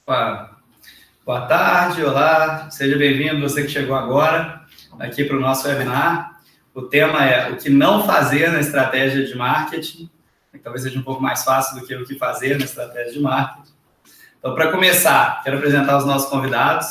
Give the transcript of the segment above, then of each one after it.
Opa. Boa tarde, olá, seja bem-vindo, você que chegou agora aqui para o nosso webinar. O tema é o que não fazer na estratégia de marketing, que talvez seja um pouco mais fácil do que o que fazer na estratégia de marketing. Então, para começar, quero apresentar os nossos convidados.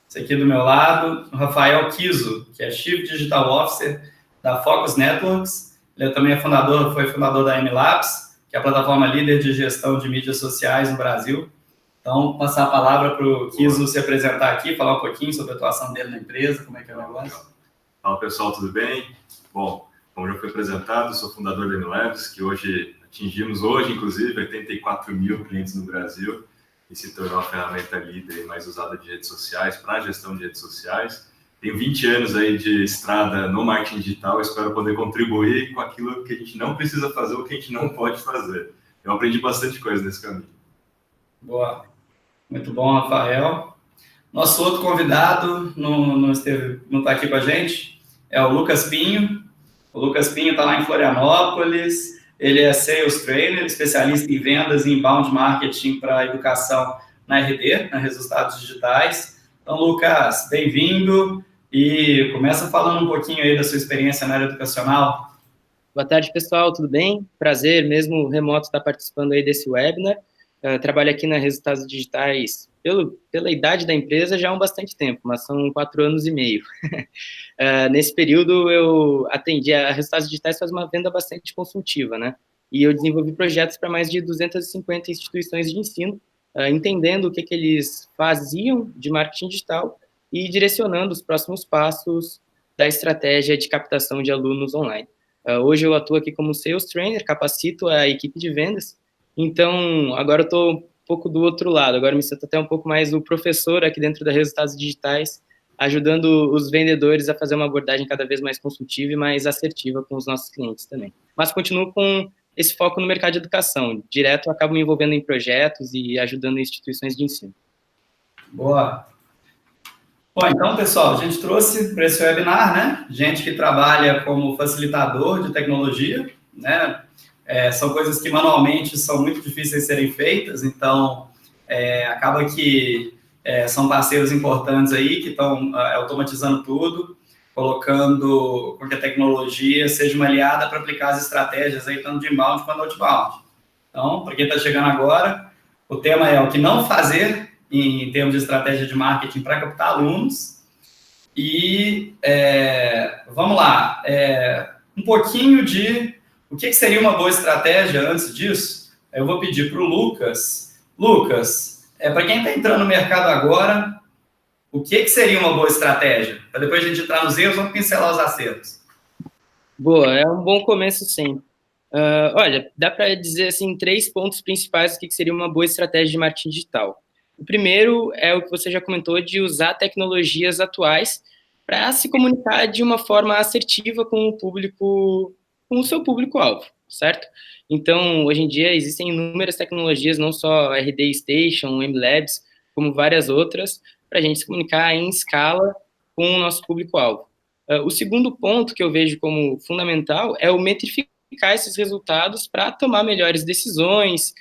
Esse aqui do meu lado, o Rafael Kiso, que é Chief Digital Officer da Focus Networks. Ele também foi fundador da MLabs, que é a plataforma líder de gestão de mídias sociais no Brasil. Então, passar a palavra para o Kiso se apresentar aqui, falar um pouquinho sobre a atuação dele na empresa, como é que é o negócio. Fala, pessoal, tudo bem? Bom, como já foi apresentado, sou fundador da MLabs, que atingimos hoje, inclusive, 84 mil clientes no Brasil e se tornou a ferramenta líder mais usada de redes sociais para a gestão de redes sociais. Tenho 20 anos aí de estrada no marketing digital, espero poder contribuir com aquilo que a gente não precisa fazer ou que a gente não pode fazer. Eu aprendi bastante coisa nesse caminho. Boa. Muito bom, Rafael. Nosso outro convidado não está aqui com a gente, é o Lucas Pinho. O Lucas Pinho está lá em Florianópolis, ele é Sales Trainer, especialista em vendas e inbound marketing para educação na RD, na Resultados Digitais. Então, Lucas, bem-vindo e começa falando um pouquinho aí da sua experiência na área educacional. Boa tarde, pessoal, tudo bem? Prazer, mesmo remoto, estar participando aí desse webinar. Trabalho aqui na Resultados Digitais pela idade da empresa já há bastante tempo, mas são 4 anos e meio. Nesse período, eu atendi a Resultados Digitais, faz uma venda bastante consultiva, né? E eu desenvolvi projetos para mais de 250 instituições de ensino, entendendo o que eles faziam de marketing digital e direcionando os próximos passos da estratégia de captação de alunos online. Hoje eu atuo aqui como Sales Trainer, capacito a equipe de vendas. Então, agora eu estou um pouco do outro lado, agora me sinto até um pouco mais o professor aqui dentro da Resultados Digitais, ajudando os vendedores a fazer uma abordagem cada vez mais consultiva e mais assertiva com os nossos clientes também. Mas continuo com esse foco no mercado de educação. Direto, eu acabo me envolvendo em projetos e ajudando instituições de ensino. Boa. Bom, então, pessoal, a gente trouxe para esse webinar, né, gente que trabalha como facilitador de tecnologia, né, são coisas que manualmente são muito difíceis de serem feitas, então acaba que são parceiros importantes aí que estão automatizando tudo, colocando com que a tecnologia seja uma aliada para aplicar as estratégias aí, tanto de inbound quanto outbound. Então, para quem está chegando agora, o tema é o que não fazer em termos de estratégia de marketing para captar alunos. E vamos lá, um pouquinho de o que seria uma boa estratégia antes disso. Eu vou pedir para o Lucas. Lucas, para quem está entrando no mercado agora, o que seria uma boa estratégia? Para depois a gente entrar nos erros, vamos pincelar os acertos. Boa, é um bom começo, sim. Olha, dá para dizer assim 3 pontos principais do que seria uma boa estratégia de marketing digital. O primeiro é o que você já comentou, de usar tecnologias atuais para se comunicar de uma forma assertiva com o público, com o seu público-alvo, certo? Então, hoje em dia, existem inúmeras tecnologias, não só RD Station, MLabs, como várias outras, para a gente se comunicar em escala com o nosso público-alvo. O segundo ponto que eu vejo como fundamental é o metrificar esses resultados para tomar melhores decisões.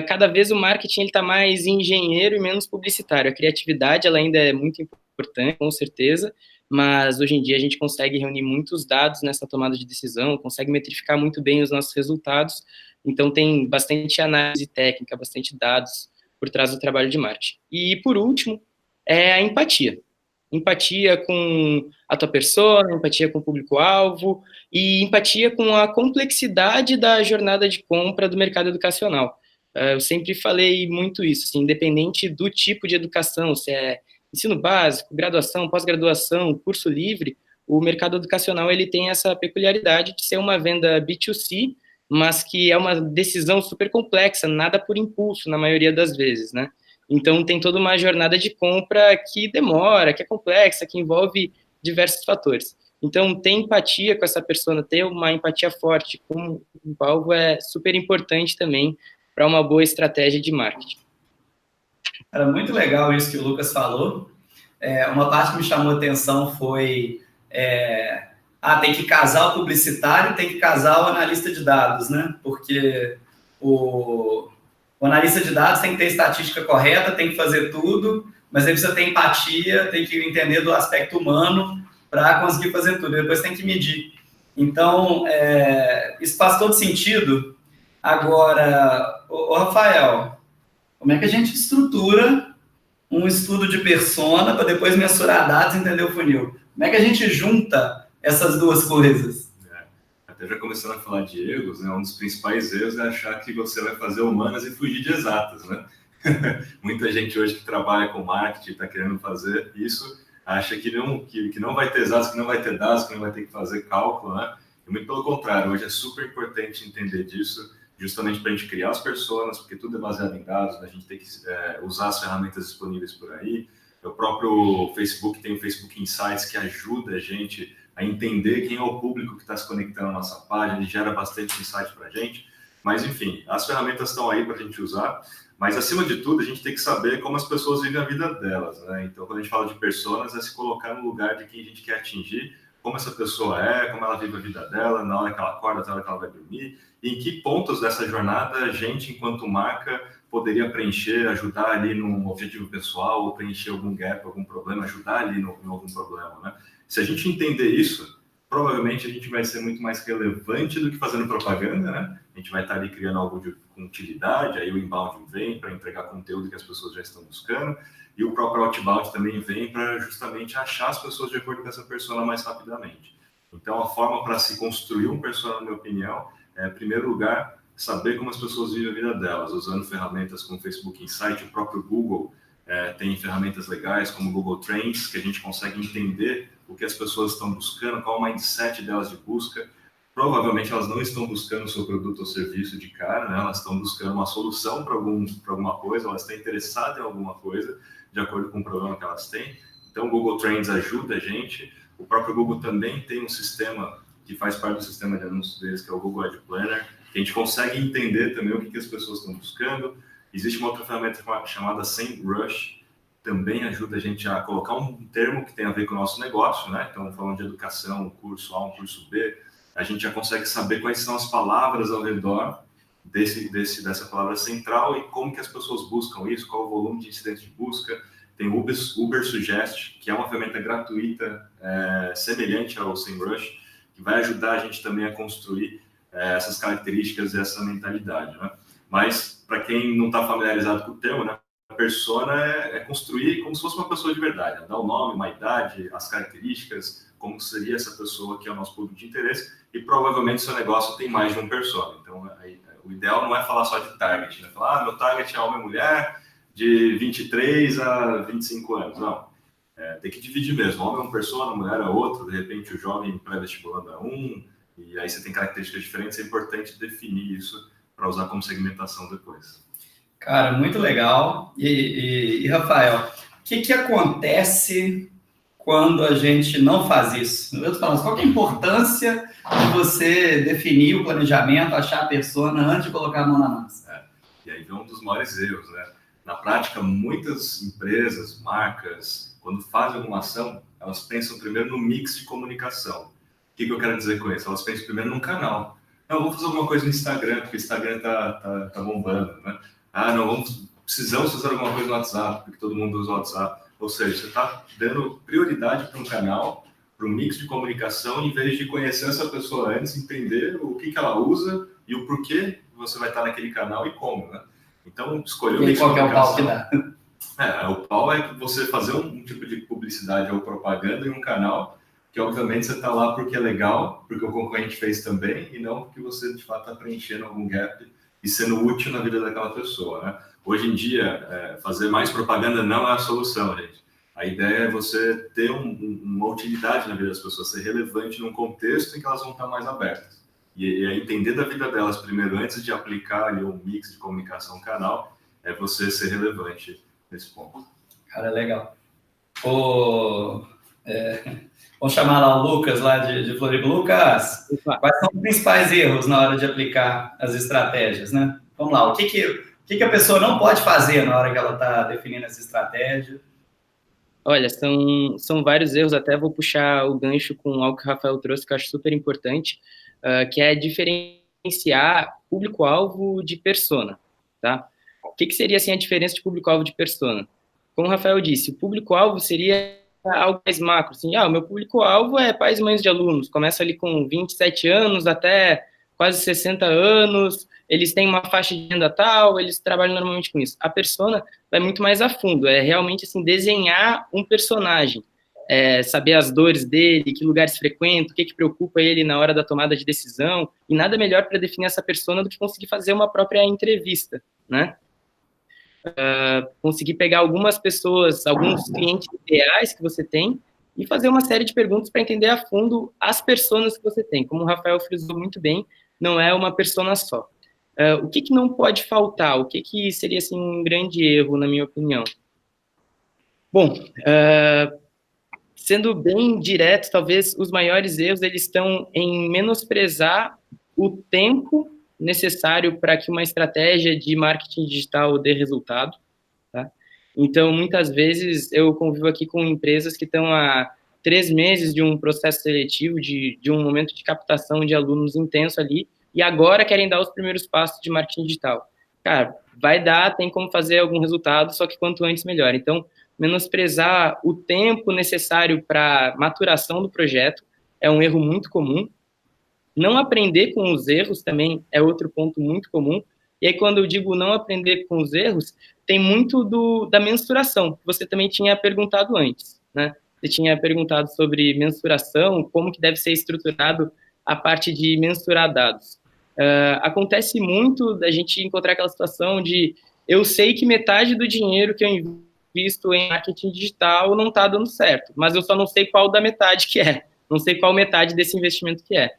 Cada vez o marketing está mais engenheiro e menos publicitário. A criatividade ela ainda é muito importante, com certeza, mas hoje em dia a gente consegue reunir muitos dados nessa tomada de decisão, consegue metrificar muito bem os nossos resultados, então tem bastante análise técnica, bastante dados por trás do trabalho de marketing. E, por último, é a empatia. Empatia com a tua persona, empatia com o público-alvo e empatia com a complexidade da jornada de compra do mercado educacional. Eu sempre falei muito isso, assim, independente do tipo de educação, se é ensino básico, graduação, pós-graduação, curso livre, o mercado educacional ele tem essa peculiaridade de ser uma venda B2C, mas que é uma decisão super complexa, nada por impulso na maioria das vezes, né? Então tem toda uma jornada de compra que demora, que é complexa, que envolve diversos fatores. Então ter empatia com essa pessoa, ter uma empatia forte com o alvo é super importante também para uma boa estratégia de marketing. Era muito legal isso que o Lucas falou. Uma parte que me chamou a atenção foi tem que casar o publicitário, tem que casar o analista de dados, né? Porque o analista de dados tem que ter estatística correta, tem que fazer tudo, mas ele precisa ter empatia, tem que entender do aspecto humano para conseguir fazer tudo. Depois tem que medir. Então, isso faz todo sentido. Agora, ô Rafael, como é que a gente estrutura um estudo de persona para depois mensurar dados e entender o funil? Como é que a gente junta essas duas coisas? Até já começando a falar de erros, né? Um dos principais erros é achar que você vai fazer humanas e fugir de exatas, né? Muita gente hoje que trabalha com marketing está querendo fazer isso, acha que não vai ter exatos, que não vai ter dados, que não vai ter que fazer cálculo, né? E muito pelo contrário, hoje é super importante entender disso, justamente para a gente criar as personas, porque tudo é baseado em dados, né? A gente tem que usar as ferramentas disponíveis por aí. O próprio Facebook tem o Facebook Insights, que ajuda a gente a entender quem é o público que está se conectando na nossa página, ele gera bastante insight para a gente. Mas, enfim, as ferramentas estão aí para a gente usar, mas, acima de tudo, a gente tem que saber como as pessoas vivem a vida delas, né? Então, quando a gente fala de personas, é se colocar no lugar de quem a gente quer atingir, como essa pessoa é, como ela vive a vida dela, na hora que ela acorda, na hora que ela vai dormir, e em que pontos dessa jornada a gente, enquanto marca, poderia preencher, ajudar ali num objetivo pessoal, ou preencher algum gap, algum problema, ajudar ali em algum problema, né? Se a gente entender isso, provavelmente a gente vai ser muito mais relevante do que fazendo propaganda, né? A gente vai estar ali criando algo com utilidade, aí o inbound vem para entregar conteúdo que as pessoas já estão buscando, e o próprio outbound também vem para justamente achar as pessoas de acordo com essa persona mais rapidamente. Então, a forma para se construir um persona, na minha opinião, é, em primeiro lugar, saber como as pessoas vivem a vida delas, usando ferramentas como o Facebook Insight, o próprio Google tem ferramentas legais como o Google Trends, que a gente consegue entender o que as pessoas estão buscando, qual o mindset delas de busca. Provavelmente elas não estão buscando o seu produto ou serviço de cara, né? Elas estão buscando uma solução para alguma coisa, elas estão interessadas em alguma coisa, de acordo com o problema que elas têm. Então, o Google Trends ajuda a gente. O próprio Google também tem um sistema que faz parte do sistema de anúncios deles, que é o Google Ad Planner, que a gente consegue entender também o que as pessoas estão buscando. Existe uma outra ferramenta chamada SEMrush, também ajuda a gente a colocar um termo que tem a ver com o nosso negócio, né? Então, falando de educação, um curso A, um curso B, a gente já consegue saber quais são as palavras ao redor dessa palavra central e como que as pessoas buscam isso, qual o volume de incidentes de busca. Tem o Uber Suggest, que é uma ferramenta gratuita, semelhante ao SEMrush, que vai ajudar a gente também a construir essas características e essa mentalidade, né? Mas, para quem não está familiarizado com o termo, né, a persona é construir como se fosse uma pessoa de verdade, né? Dar um nome, uma idade, as características, como seria essa pessoa que é o nosso público de interesse, e provavelmente seu negócio tem mais de um persona. Então, o ideal não é falar só de target, né? Falar, meu target é homem e mulher, de 23 a 25 anos. Não, tem que dividir mesmo. Homem é um persona, mulher é outro, de repente o jovem pré-vestibulando é um, e aí você tem características diferentes, é importante definir isso para usar como segmentação depois. Cara, muito legal. E Rafael, o que acontece quando a gente não faz isso? Eu tô falando, qual que é a importância de você definir o planejamento, achar a persona antes de colocar a mão na massa? E aí vem um dos maiores erros, né? Na prática, muitas empresas, marcas, quando fazem alguma ação, elas pensam primeiro no mix de comunicação. O que eu quero dizer com isso? Elas pensam primeiro num canal. Não, vamos fazer alguma coisa no Instagram, porque o Instagram tá bombando, né? Ah, não, precisamos fazer alguma coisa no WhatsApp, porque todo mundo usa o WhatsApp. Ou seja, você está dando prioridade para um canal, para um mix de comunicação, em vez de conhecer essa pessoa antes, entender o que ela usa e o porquê você vai estar naquele canal e como, né? Então, escolher o mix de comunicação. Qual que é o pau que dá? O pau é você fazer um tipo de publicidade ou propaganda em um canal que, obviamente, você está lá porque é legal, porque o concorrente fez também, e não porque você, de fato, está preenchendo algum gap e sendo útil na vida daquela pessoa, né? Hoje em dia, fazer mais propaganda não é a solução, gente. A ideia é você ter uma utilidade na vida das pessoas, ser relevante num contexto em que elas vão estar mais abertas. E entender da vida delas primeiro, antes de aplicar ali um mix de comunicação canal, é você ser relevante nesse ponto. Cara, legal. Vamos chamar lá o Lucas, lá de Floripa. Lucas, quais são os principais erros na hora de aplicar as estratégias, né? Vamos lá, o que a pessoa não pode fazer na hora que ela está definindo essa estratégia? Olha, são vários erros, até vou puxar o gancho com algo que o Rafael trouxe, que eu acho super importante, que é diferenciar público-alvo de persona, tá? O que seria assim, a diferença de público-alvo de persona? Como o Rafael disse, o público-alvo seria algo mais macro. Assim, o meu público-alvo é pais e mães de alunos. Começa ali com 27 anos até quase 60 anos, eles têm uma faixa de renda tal, eles trabalham normalmente com isso. A persona vai muito mais a fundo, é realmente assim, desenhar um personagem, saber as dores dele, que lugares frequenta, o que preocupa ele na hora da tomada de decisão, e nada melhor para definir essa persona do que conseguir fazer uma própria entrevista, né? Conseguir pegar algumas pessoas, alguns clientes ideais que você tem e fazer uma série de perguntas para entender a fundo as personas que você tem. Como o Rafael frisou muito bem, não é uma persona só. O que não pode faltar? O que seria assim, um grande erro, na minha opinião? Bom, sendo bem direto, talvez os maiores erros eles estão em menosprezar o tempo necessário para que uma estratégia de marketing digital dê resultado. Tá? Então, muitas vezes, eu convivo aqui com empresas que estão há 3 meses de um processo seletivo, de um momento de captação de alunos intenso ali, e agora querem dar os primeiros passos de marketing digital. Cara, vai dar, tem como fazer algum resultado, só que quanto antes, melhor. Então, menosprezar o tempo necessário para maturação do projeto é um erro muito comum. Não aprender com os erros também é outro ponto muito comum. E aí, quando eu digo não aprender com os erros, tem muito da mensuração, que você também tinha perguntado antes, né? Você tinha perguntado sobre mensuração, como que deve ser estruturado a parte de mensurar dados. Acontece muito da gente encontrar aquela situação de eu sei que metade do dinheiro que eu invisto em marketing digital não está dando certo, mas eu só não sei qual da metade que é, não sei qual metade desse investimento que é.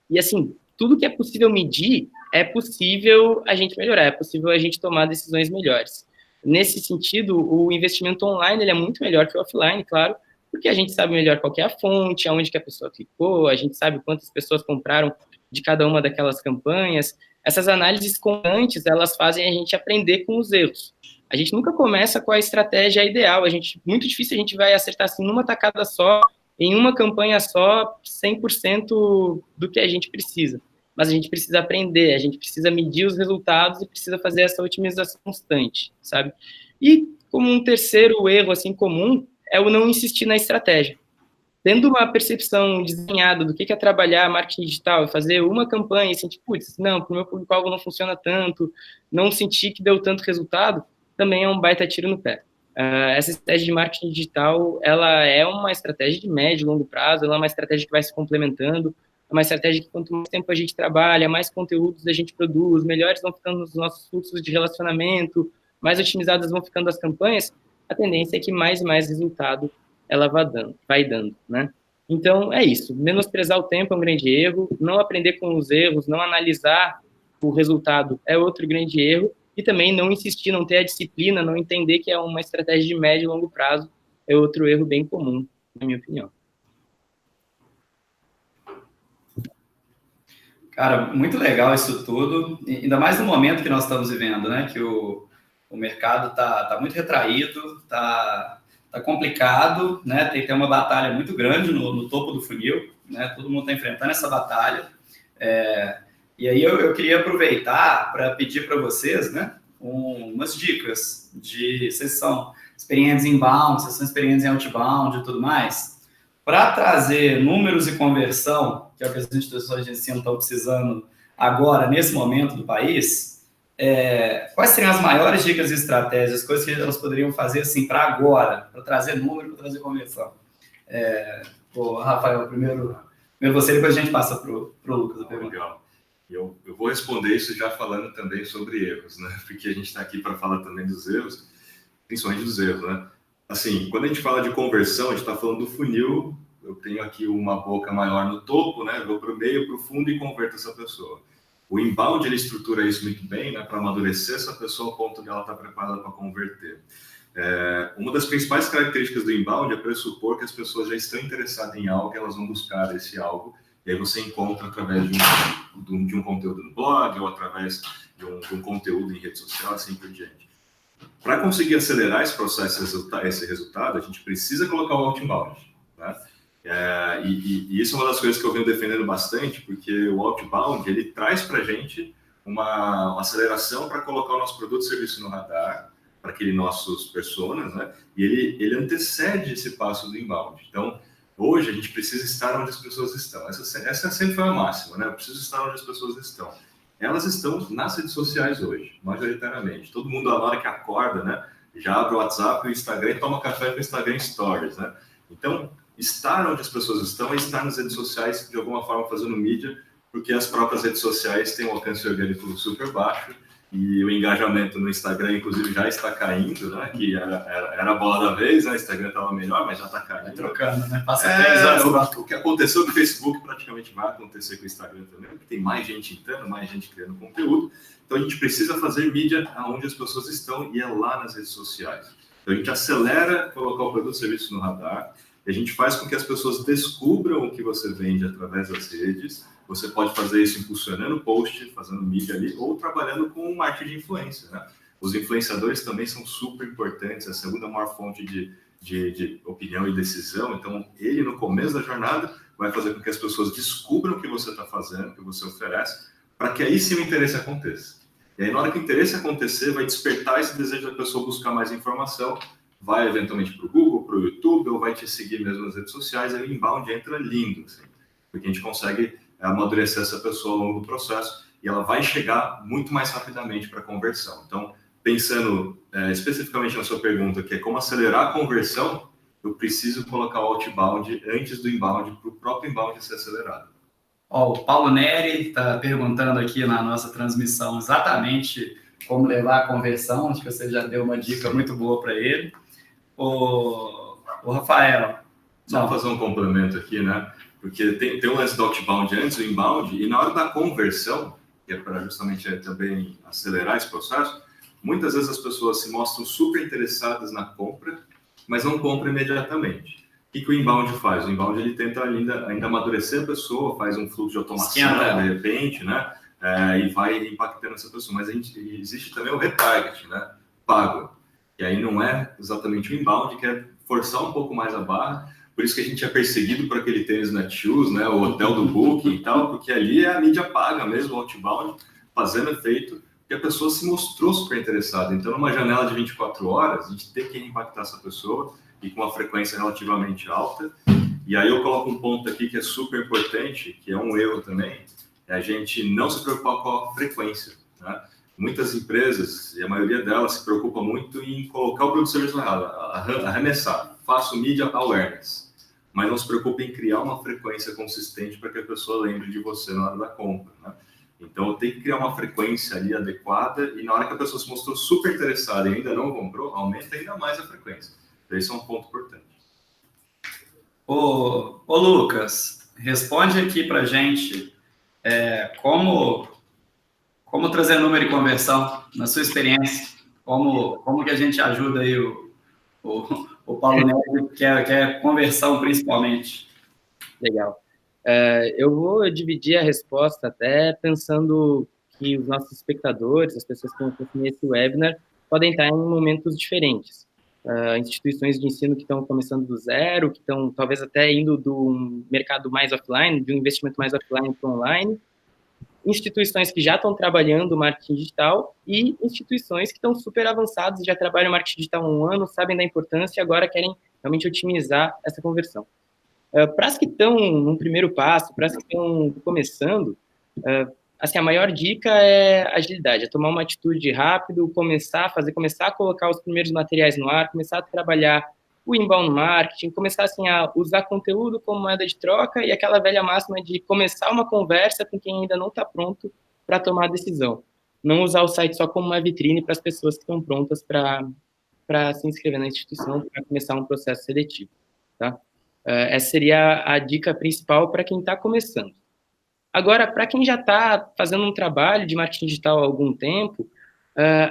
E assim, tudo que é possível medir, é possível a gente melhorar, é possível a gente tomar decisões melhores. Nesse sentido, o investimento online ele é muito melhor que o offline, claro, porque a gente sabe melhor qual que é a fonte, aonde que a pessoa clicou, a gente sabe quantas pessoas compraram de cada uma daquelas campanhas. Essas análises constantes, elas fazem a gente aprender com os erros. A gente nunca começa com a estratégia ideal, muito difícil a gente vai acertar assim numa tacada só, em uma campanha só, 100% do que a gente precisa. Mas a gente precisa aprender, a gente precisa medir os resultados e precisa fazer essa otimização constante, sabe? E como um terceiro erro, assim, comum, é o não insistir na estratégia. Tendo uma percepção desenhada do que é trabalhar marketing digital e fazer uma campanha e sentir, putz, não, para o meu público-alvo não funciona tanto, não sentir que deu tanto resultado, também é um baita tiro no pé. Essa estratégia de marketing digital, ela é uma estratégia de médio e longo prazo, ela é uma estratégia que vai se complementando, é uma estratégia que quanto mais tempo a gente trabalha, mais conteúdos a gente produz, melhores vão ficando os nossos fluxos de relacionamento, mais otimizadas vão ficando as campanhas, a tendência é que mais e mais resultado ela vai dando, né? Então, é isso. Menosprezar o tempo é um grande erro, não aprender com os erros, não analisar o resultado é outro grande erro, e também não insistir, não ter a disciplina, não entender que é uma estratégia de médio e longo prazo é outro erro bem comum, na minha opinião. Cara, muito legal isso tudo, ainda mais no momento que nós estamos vivendo, né? Que o mercado tá muito retraído, tá complicado, né? Tem que ter uma batalha muito grande no topo do funil, né? Todo mundo está enfrentando essa batalha. E aí eu queria aproveitar para pedir para vocês, né? Umas dicas de vocês são experientes em inbound, vocês são experientes em outbound e tudo mais, para trazer números e conversão, que é o que as instituições de ensino estão precisando agora, nesse momento do país. Quais seriam as maiores dicas e estratégias, coisas que elas poderiam fazer assim para agora, para trazer número, para trazer conversão? Rafael, primeiro você, depois a gente passa para o Lucas. Legal. Eu vou responder isso já falando também sobre erros, né? Porque a gente está aqui para falar também dos erros, principalmente dos erros, né? Assim, quando a gente fala de conversão, a gente está falando do funil. Eu tenho aqui uma boca maior no topo, né? Vou para o meio, para o fundo e converto essa pessoa. O inbound, ele estrutura isso muito bem, né? Para amadurecer essa pessoa ao ponto de ela estar preparada para converter. Uma das principais características do inbound é pressupor que as pessoas já estão interessadas em algo e elas vão buscar esse algo. E aí você encontra através de um conteúdo no blog ou através de um conteúdo em rede social, assim por diante. Para conseguir acelerar esse processo, esse resultado, a gente precisa colocar o outbound, né? E isso é uma das coisas que eu venho defendendo bastante, porque o outbound, ele traz para a gente uma aceleração para colocar o nosso produto e serviço no radar, para aqueles nossos personas, né? E ele antecede esse passo do inbound. Então, hoje a gente precisa estar onde as pessoas estão. Essa sempre foi a máxima, né? Eu preciso estar onde as pessoas estão. Elas estão nas redes sociais hoje, majoritariamente. Todo mundo, na hora que acorda, né, já abre o WhatsApp e o Instagram e toma café com o Instagram Stories, né? Então, estar onde as pessoas estão é estar nas redes sociais, de alguma forma, fazendo mídia, porque as próprias redes sociais têm um alcance orgânico super baixo e o engajamento no Instagram, inclusive, já está caindo, né? Que era a bola da vez, né? O Instagram estava melhor, mas já está caindo. Vai trocando, né? Passa 3 anos. O que aconteceu no Facebook praticamente vai acontecer com o Instagram também, porque tem mais gente entrando, mais gente criando conteúdo. Então, a gente precisa fazer mídia aonde as pessoas estão e é lá nas redes sociais. Então, a gente acelera colocar o produto e serviço no radar, e a gente faz com que as pessoas descubram o que você vende através das redes. Você pode fazer isso impulsionando post, fazendo mídia ali, ou trabalhando com marketing de influência, né? Os influenciadores também são super importantes, é a segunda maior fonte de opinião e decisão. Então, ele, no começo da jornada, vai fazer com que as pessoas descubram o que você está fazendo, o que você oferece, para que aí sim o interesse aconteça. E aí, na hora que o interesse acontecer, vai despertar esse desejo da pessoa buscar mais informação, vai eventualmente para o Google, para o YouTube, ou vai te seguir mesmo nas redes sociais, aí o inbound entra lindo, assim, porque a gente consegue amadurecer essa pessoa ao longo do processo e ela vai chegar muito mais rapidamente para a conversão. Então, pensando especificamente na sua pergunta, que é como acelerar a conversão, eu preciso colocar o outbound antes do inbound, para o próprio inbound ser acelerado. Ó, o Paulo Neri está perguntando aqui na nossa transmissão exatamente como levar a conversão. Acho que você já deu uma dica muito boa para ele. O Rafael. Só fazer um complemento aqui, né? Porque tem um lance do outbound antes do inbound, e na hora da conversão, que é para justamente também acelerar esse processo, muitas vezes as pessoas se mostram super interessadas na compra, mas não compram imediatamente. O que o inbound faz? O inbound ele tenta ainda amadurecer a pessoa, faz um fluxo de automação, de repente, né? E vai impactando essa pessoa. Mas existe também o retarget, né? Pago. E aí não é exatamente o inbound, que é forçar um pouco mais a barra. Por isso que a gente é perseguido por aquele tênis Netshoes, né? O hotel do Booking e tal, porque ali é a mídia paga mesmo, o outbound, fazendo efeito, que a pessoa se mostrou super interessada. Então, numa janela de 24 horas, a gente tem que impactar essa pessoa e com uma frequência relativamente alta. E aí eu coloco um ponto aqui que é super importante, que é um erro também, é a gente não se preocupar com a frequência, né? Muitas empresas, e a maioria delas, se preocupa muito em colocar o produto e serviço errado, arremessar, faço media awareness, mas não se preocupe em criar uma frequência consistente para que a pessoa lembre de você na hora da compra, né? Então, eu tenho que criar uma frequência ali adequada e na hora que a pessoa se mostrou super interessada e ainda não comprou, aumenta ainda mais a frequência. Então, esse é um ponto importante. Ô Lucas, responde aqui para a gente como trazer número e conversão na sua experiência, como que a gente ajuda aí o Paulo Neto, que é conversão principalmente. Legal. Eu vou dividir a resposta até pensando que os nossos espectadores, as pessoas que vão consumir esse webinar, podem estar em momentos diferentes. Instituições de ensino que estão começando do zero, que estão talvez até indo do mercado mais offline, de um investimento mais offline para online, instituições que já estão trabalhando marketing digital e instituições que estão super avançadas, já trabalham marketing digital há um ano, sabem da importância e agora querem realmente otimizar essa conversão. Para as que estão no primeiro passo, para as que estão começando, assim, a maior dica é agilidade, é tomar uma atitude rápido, começar a colocar os primeiros materiais no ar, começar a trabalhar o inbound marketing, começar assim, a usar conteúdo como moeda de troca e aquela velha máxima de começar uma conversa com quem ainda não está pronto para tomar a decisão. Não usar o site só como uma vitrine para as pessoas que estão prontas para se inscrever na instituição, para começar um processo seletivo, tá? Essa seria a dica principal para quem está começando. Agora, para quem já está fazendo um trabalho de marketing digital há algum tempo,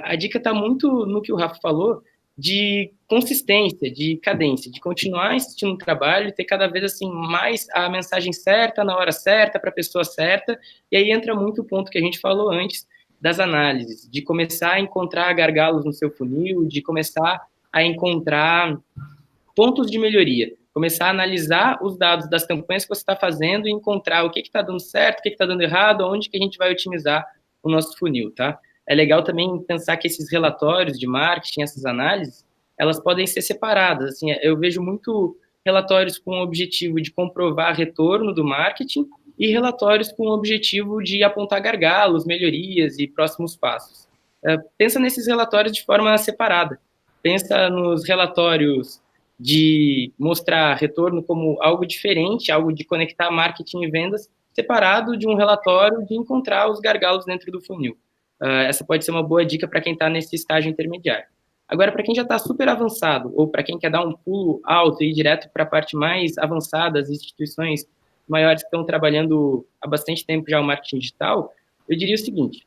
a dica está muito no que o Rafa falou, de consistência, de cadência, de continuar insistindo no trabalho e ter cada vez assim mais a mensagem certa, na hora certa, para a pessoa certa, e aí entra muito o ponto que a gente falou antes das análises, de começar a encontrar gargalos no seu funil, de começar a encontrar pontos de melhoria, começar a analisar os dados das campanhas que você está fazendo e encontrar o que está dando certo, o que está dando errado, onde que a gente vai otimizar o o nosso funil, tá? É legal também pensar que esses relatórios de marketing, essas análises, elas podem ser separadas. Assim, eu vejo muito relatórios com o objetivo de comprovar retorno do marketing e relatórios com o objetivo de apontar gargalos, melhorias e próximos passos. Pensa nesses relatórios de forma separada. Pensa nos relatórios de mostrar retorno como algo diferente, algo de conectar marketing e vendas, separado de um relatório de encontrar os gargalos dentro do funil. Essa pode ser uma boa dica para quem está nesse estágio intermediário. Agora, para quem já está super avançado, ou para quem quer dar um pulo alto e ir direto para a parte mais avançada, as instituições maiores que estão trabalhando há bastante tempo já o marketing digital, eu diria o seguinte: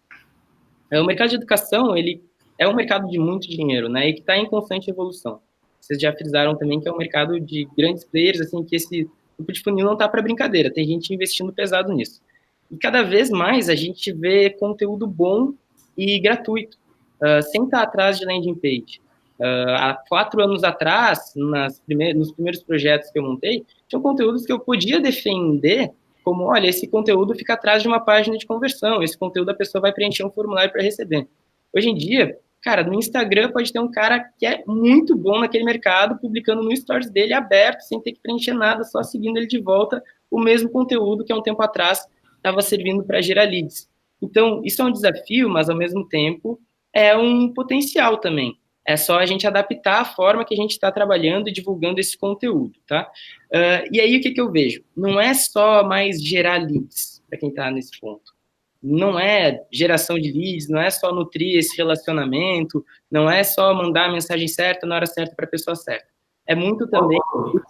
o mercado de educação, ele é um mercado de muito dinheiro, né, e que está em constante evolução. Vocês já frisaram também que é um mercado de grandes players, assim, que esse grupo de funil não está para brincadeira, tem gente investindo pesado nisso. E cada vez mais a gente vê conteúdo bom e gratuito, sem estar atrás de landing page. Há 4 anos atrás, nos primeiros projetos que eu montei, tinham conteúdos que eu podia defender como, olha, esse conteúdo fica atrás de uma página de conversão, esse conteúdo a pessoa vai preencher um formulário para receber. Hoje em dia, cara, no Instagram pode ter um cara que é muito bom naquele mercado, publicando no stories dele aberto, sem ter que preencher nada, só seguindo ele de volta, o mesmo conteúdo que há um tempo atrás estava servindo para gerar leads. Então, isso é um desafio, mas ao mesmo tempo é um potencial também. É só a gente adaptar a forma que a gente está trabalhando e divulgando esse conteúdo, tá? E aí, o que eu vejo? Não é só mais gerar leads, para quem está nesse ponto. Não é geração de leads, não é só nutrir esse relacionamento, não é só mandar a mensagem certa na hora certa para a pessoa certa. É muito também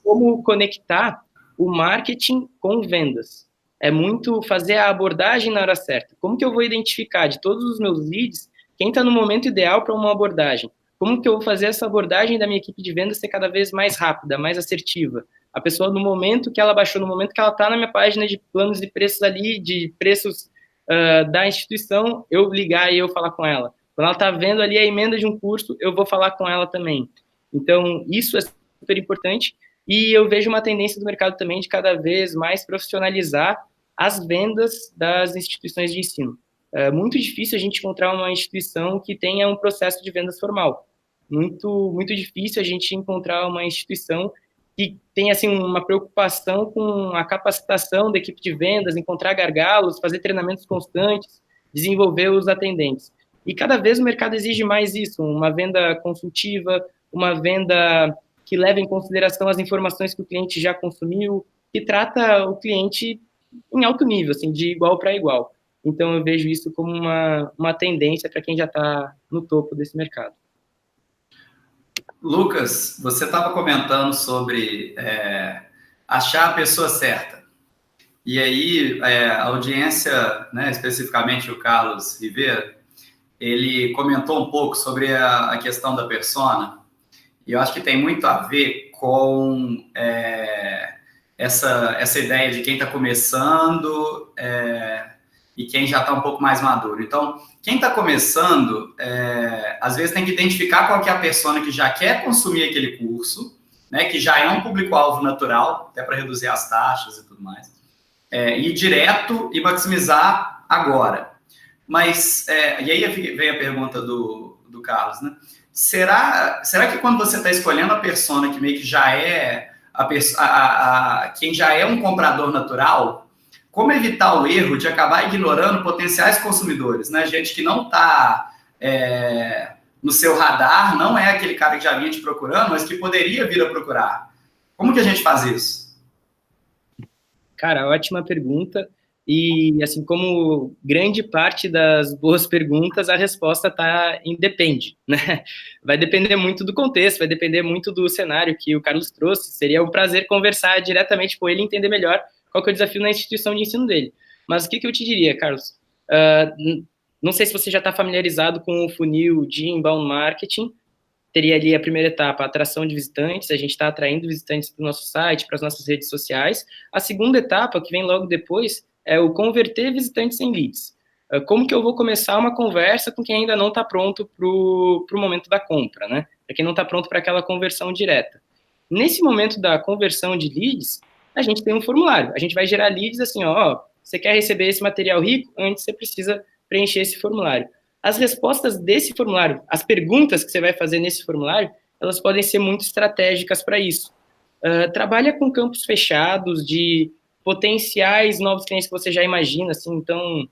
como conectar o marketing com vendas. É muito fazer a abordagem na hora certa. Como que eu vou identificar de todos os meus leads quem está no momento ideal para uma abordagem? Como que eu vou fazer essa abordagem da minha equipe de vendas ser cada vez mais rápida, mais assertiva? A pessoa, no momento que ela baixou, no momento que ela está na minha página de planos e preços ali, de preços da instituição, eu ligar e eu falar com ela. Quando ela está vendo ali a emenda de um curso, eu vou falar com ela também. Então, isso é super importante. E eu vejo uma tendência do mercado também de cada vez mais profissionalizar as vendas das instituições de ensino. É muito difícil a gente encontrar uma instituição que tenha um processo de vendas formal. Muito difícil a gente encontrar uma instituição que tenha assim, uma preocupação com a capacitação da equipe de vendas, encontrar gargalos, fazer treinamentos constantes, desenvolver os atendentes. E cada vez o mercado exige mais isso, uma venda consultiva, uma venda que leva em consideração as informações que o cliente já consumiu, que trata o cliente em alto nível, assim, de igual para igual. Então, eu vejo isso como uma tendência para quem já está no topo desse mercado. Lucas, você estava comentando sobre achar a pessoa certa. E aí, a audiência, né, especificamente o Carlos Rivera, ele comentou um pouco sobre a questão da persona. E eu acho que tem muito a ver com essa ideia de quem está começando e quem já está um pouco mais maduro. Então, quem está começando, às vezes tem que identificar qual que é a persona que já quer consumir aquele curso, né, que já é um público-alvo natural, até para reduzir as taxas e tudo mais, ir direto e maximizar agora. Mas, e aí vem a pergunta do Carlos, né? Será que quando você está escolhendo a persona que meio que já é quem já é um comprador natural, como evitar o erro de acabar ignorando potenciais consumidores, né? Gente que não está no seu radar, não é aquele cara que já vinha te procurando, mas que poderia vir a procurar. Como que a gente faz isso? Cara, ótima pergunta. E, assim, como grande parte das boas perguntas, a resposta está em depende, né? Vai depender muito do contexto, vai depender muito do cenário que o Carlos trouxe. Seria um prazer conversar diretamente com ele e entender melhor qual que é o desafio na instituição de ensino dele. Mas o que eu te diria, Carlos? Não sei se você já está familiarizado com o funil de inbound marketing. Teria ali a primeira etapa, a atração de visitantes. A gente está atraindo visitantes para o nosso site, para as nossas redes sociais. A segunda etapa, que vem logo depois, é o converter visitantes em leads. Como que eu vou começar uma conversa com quem ainda não está pronto para o momento da compra, né? Para quem não está pronto para aquela conversão direta. Nesse momento da conversão de leads, a gente tem um formulário. A gente vai gerar leads assim, ó, você quer receber esse material rico? Antes você precisa preencher esse formulário. As respostas desse formulário, as perguntas que você vai fazer nesse formulário, elas podem ser muito estratégicas para isso. Trabalha com campos fechados de potenciais novos clientes que você já imagina, assim, então,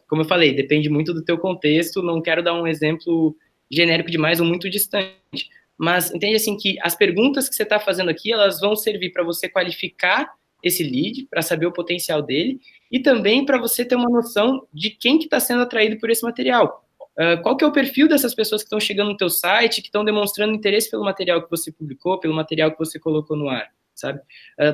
como eu falei, depende muito do teu contexto, não quero dar um exemplo genérico demais ou muito distante, mas entende assim que as perguntas que você está fazendo aqui, elas vão servir para você qualificar esse lead, para saber o potencial dele, e também para você ter uma noção de quem que está sendo atraído por esse material. Qual que é o perfil dessas pessoas que estão chegando no teu site, que estão demonstrando interesse pelo material que você publicou, pelo material que você colocou no ar, sabe?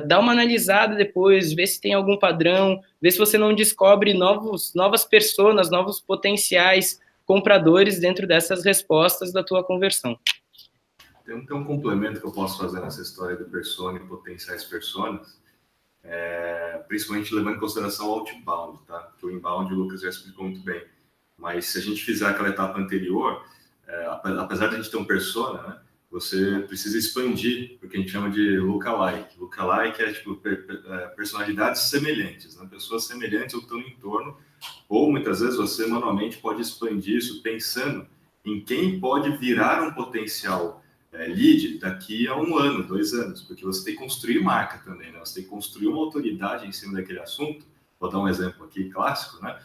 Dá uma analisada depois, vê se tem algum padrão, vê se você não descobre novas personas, novos potenciais compradores dentro dessas respostas da tua conversão. Tem um complemento que eu posso fazer nessa história do persona e potenciais personas, principalmente levando em consideração o outbound, tá? Porque o inbound o Lucas já explicou muito bem. Mas se a gente fizer aquela etapa anterior, apesar de a gente ter um persona, né, você precisa expandir o que a gente chama de lookalike. Lookalike é tipo personalidades semelhantes, né? Pessoas semelhantes ao que estão no entorno, ou muitas vezes você manualmente pode expandir isso pensando em quem pode virar um potencial lead daqui a 1 ano, 2 anos, porque você tem que construir marca também, né? Você tem que construir uma autoridade em cima daquele assunto. Vou dar um exemplo aqui clássico, né?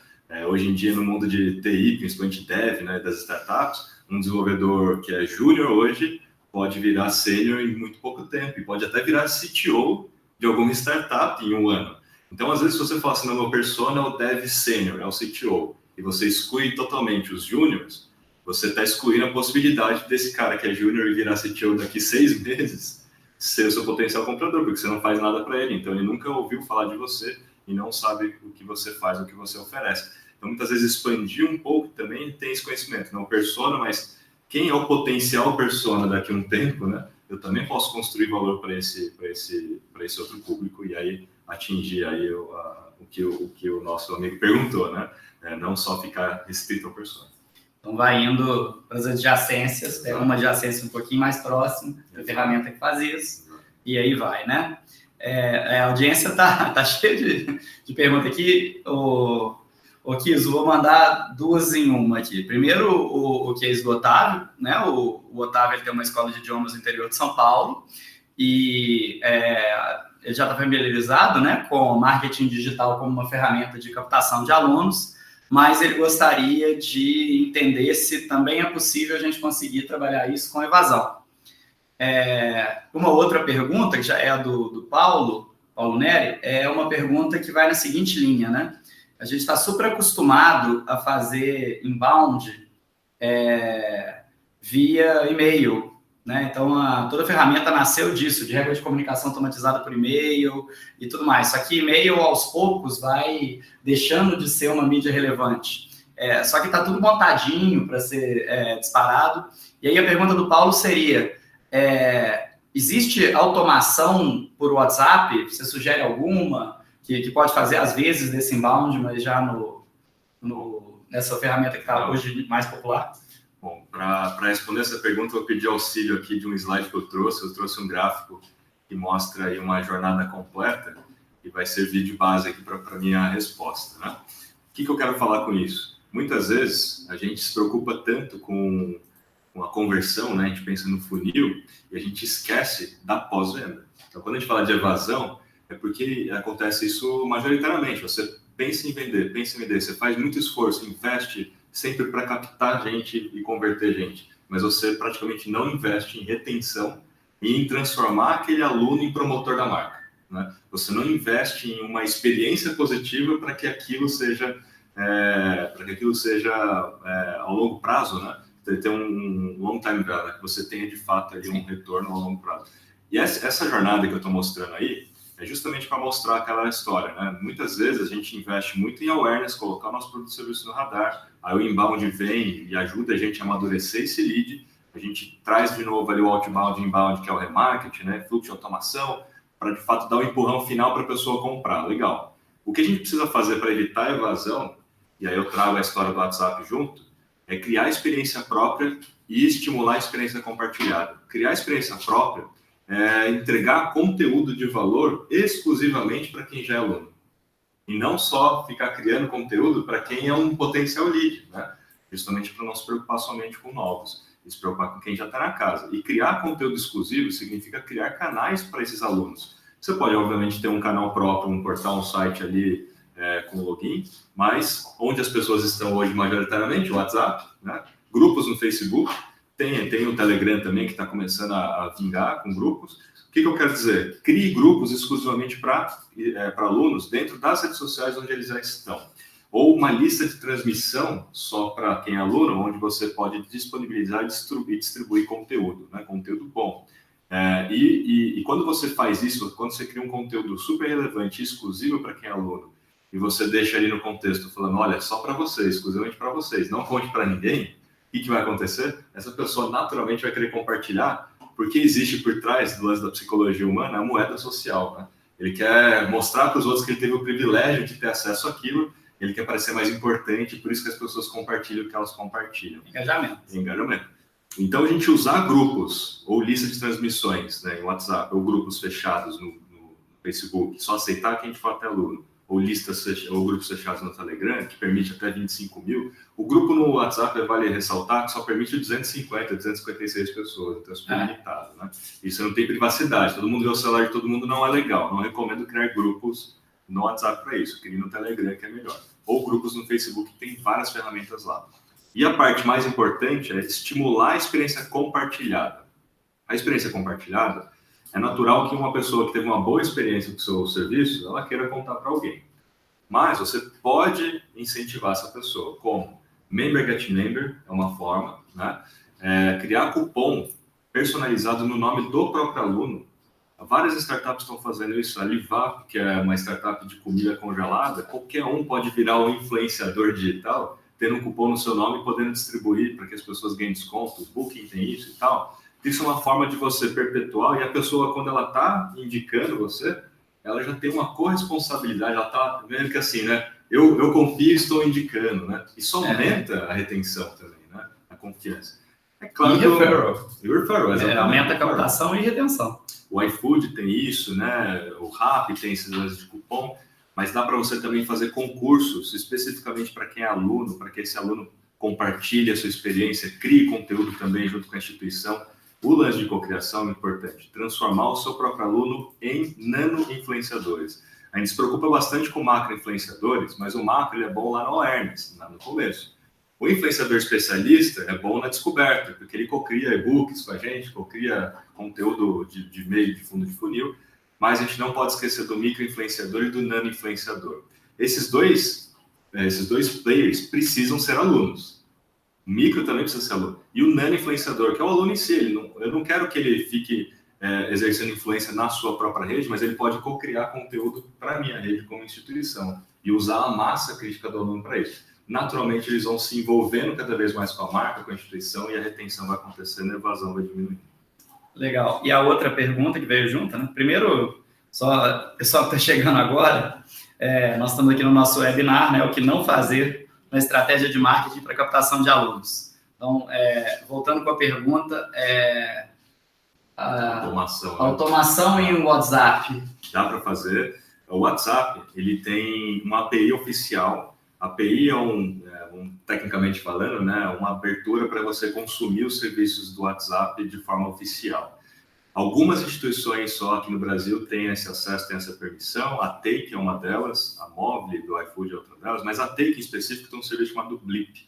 Hoje em dia, no mundo de TI, principalmente dev, né, das startups, um desenvolvedor que é júnior hoje pode virar sênior em muito pouco tempo e pode até virar CTO de alguma startup em 1 ano. Então, às vezes, se você fala assim, no meu persona é o dev sênior, é o CTO, e você exclui totalmente os júniors, você está excluindo a possibilidade desse cara que é júnior e virar CTO daqui 6 meses ser o seu potencial comprador, porque você não faz nada para ele. Então, ele nunca ouviu falar de você e não sabe o que você faz, o que você oferece. Então, muitas vezes, expandir um pouco também tem esse conhecimento. Não persona, mas quem é o potencial persona daqui a um tempo, né? Eu também posso construir valor para esse outro público e aí atingir aí o que o nosso amigo perguntou, né? Não só ficar restrito ao persona. Então, vai indo para as adjacências, pega uma adjacência um pouquinho mais próxima, a ferramenta que faz isso, e aí vai, né? A audiência tá cheia de perguntas aqui. O Kiso, vou mandar 2 em 1 aqui. Primeiro, o case do Otávio, né? O Otávio ele tem uma escola de idiomas no interior de São Paulo e ele já está familiarizado, né, com marketing digital como uma ferramenta de captação de alunos, mas ele gostaria de entender se também é possível a gente conseguir trabalhar isso com evasão. Uma outra pergunta, que já é a do Paulo Neri, é uma pergunta que vai na seguinte linha, né? A gente está super acostumado a fazer inbound via e-mail, né? Então, toda a ferramenta nasceu disso, de regra de comunicação automatizada por e-mail e tudo mais. Só que e-mail, aos poucos, vai deixando de ser uma mídia relevante. Só que está tudo montadinho para ser disparado. E aí a pergunta do Paulo seria, existe automação por WhatsApp? Você sugere alguma que pode fazer, às vezes, desse inbound, mas já nessa ferramenta que está hoje mais popular? Bom, para responder essa pergunta, eu vou pedir auxílio aqui de um slide que eu trouxe. Eu trouxe um gráfico que mostra aí uma jornada completa e vai servir de base aqui para a minha resposta, né? O que eu quero falar com isso? Muitas vezes a gente se preocupa tanto com a conversão, né? A gente pensa no funil e a gente esquece da pós-venda. Então, quando a gente fala de evasão, é porque acontece isso majoritariamente. Você pensa em vender, você faz muito esforço, investe sempre para captar gente e converter gente, mas você praticamente não investe em retenção e em transformar aquele aluno em promotor da marca, né? Você não investe em uma experiência positiva para que aquilo seja ao longo prazo, né? Ter um long time value, né? Que você tenha de fato ali um retorno ao longo prazo. E essa jornada que eu estou mostrando aí é justamente para mostrar aquela história, né? Muitas vezes a gente investe muito em awareness, colocar o nosso produto e serviço no radar, aí o inbound vem e ajuda a gente a amadurecer esse lead, a gente traz de novo ali o outbound e inbound, que é o remarketing, né? Fluxo de automação, para de fato dar um empurrão final para a pessoa comprar. Legal. O que a gente precisa fazer para evitar a evasão, e aí eu trago a história do WhatsApp junto, é criar experiência própria e estimular a experiência compartilhada. Criar experiência própria entregar conteúdo de valor exclusivamente para quem já é aluno. E não só ficar criando conteúdo para quem é um potencial lead, né? Justamente para não se preocupar somente com novos, e se preocupar com quem já está na casa. E criar conteúdo exclusivo significa criar canais para esses alunos. Você pode, obviamente, ter um canal próprio, um portal, um site ali com login, mas onde as pessoas estão hoje majoritariamente, o WhatsApp, né? Grupos no Facebook, tem o Telegram também, que está começando a vingar com grupos. O que eu quero dizer? Crie grupos exclusivamente para alunos dentro das redes sociais onde eles já estão. Ou uma lista de transmissão só para quem é aluno, onde você pode disponibilizar e distribuir conteúdo, né? Conteúdo bom. E quando você faz isso, quando você cria um conteúdo super relevante e exclusivo para quem é aluno, e você deixa ali no contexto falando, olha, só para vocês, exclusivamente para vocês, não conte para ninguém, o que vai acontecer? Essa pessoa naturalmente vai querer compartilhar, porque existe por trás do lance da psicologia humana a moeda social, né? Ele quer mostrar para os outros que ele teve o privilégio de ter acesso àquilo, ele quer parecer mais importante, por isso que as pessoas compartilham o que elas compartilham. Engajamento. Então, a gente usar grupos ou lista de transmissões, né, em WhatsApp, ou grupos fechados no Facebook, só aceitar quem de fato é aluno, ou grupos fechados no Telegram, que permite até 25 mil. O grupo no WhatsApp, vale ressaltar, que só permite 256 pessoas, então é super limitado, né? E você não tem privacidade, todo mundo vê o celular de todo mundo, não é legal. Não recomendo criar grupos no WhatsApp para isso, crie no Telegram, que é melhor. Ou grupos no Facebook, que tem várias ferramentas lá. E a parte mais importante é estimular a experiência compartilhada. A experiência compartilhada, é natural que uma pessoa que teve uma boa experiência com o seu serviço, ela queira contar para alguém. Mas você pode incentivar essa pessoa. Como? Member Get Member é uma forma, né? Criar cupom personalizado no nome do próprio aluno. Várias startups estão fazendo isso. A Livap, que é uma startup de comida congelada, qualquer um pode virar um influenciador digital, tendo um cupom no seu nome e podendo distribuir para que as pessoas ganhem desconto. O Booking tem isso e tal. Isso é uma forma de você perpetuar, e a pessoa, quando ela está indicando você, ela já tem uma corresponsabilidade, ela está vendo que assim, né? Eu confio e estou indicando, né? Isso aumenta a retenção também, né? A confiança. É claro que referral, aumenta a captação e retenção. O iFood tem isso, né? O Rappi tem esses lances de cupom, mas dá para você também fazer concursos especificamente para quem é aluno, para que esse aluno compartilhe a sua experiência, crie conteúdo também junto com a instituição. O lance de cocriação é importante, transformar o seu próprio aluno em nano-influenciadores. A gente se preocupa bastante com macro-influenciadores, mas o macro ele é bom lá no awareness, lá no começo. O influenciador especialista é bom na descoberta, porque ele cocria e-books com a gente, cocria conteúdo de meio, de fundo de funil, mas a gente não pode esquecer do micro-influenciador e do nano-influenciador. Esses dois players precisam ser alunos. O micro também precisa ser aluno. E o nano-influenciador, que é o aluno em si. Eu não quero que ele fique exercendo influência na sua própria rede, mas ele pode co-criar conteúdo para a minha rede como instituição e usar a massa crítica do aluno para isso. Naturalmente, eles vão se envolvendo cada vez mais com a marca, com a instituição, e a retenção vai acontecendo, a evasão vai diminuindo. Legal. E a outra pergunta que veio junto, né? Primeiro, só o pessoal que está chegando agora, nós estamos aqui no nosso webinar, né? O que não fazer na estratégia de marketing para captação de alunos. Então, voltando com a pergunta, automação em um WhatsApp. Dá para fazer. O WhatsApp, ele tem uma API oficial. A API tecnicamente falando, né, uma abertura para você consumir os serviços do WhatsApp de forma oficial. Algumas instituições só aqui no Brasil têm esse acesso, têm essa permissão. A Take é uma delas, a Mobile do iFood é outra delas, mas a Take em específico tem um serviço chamado Blip.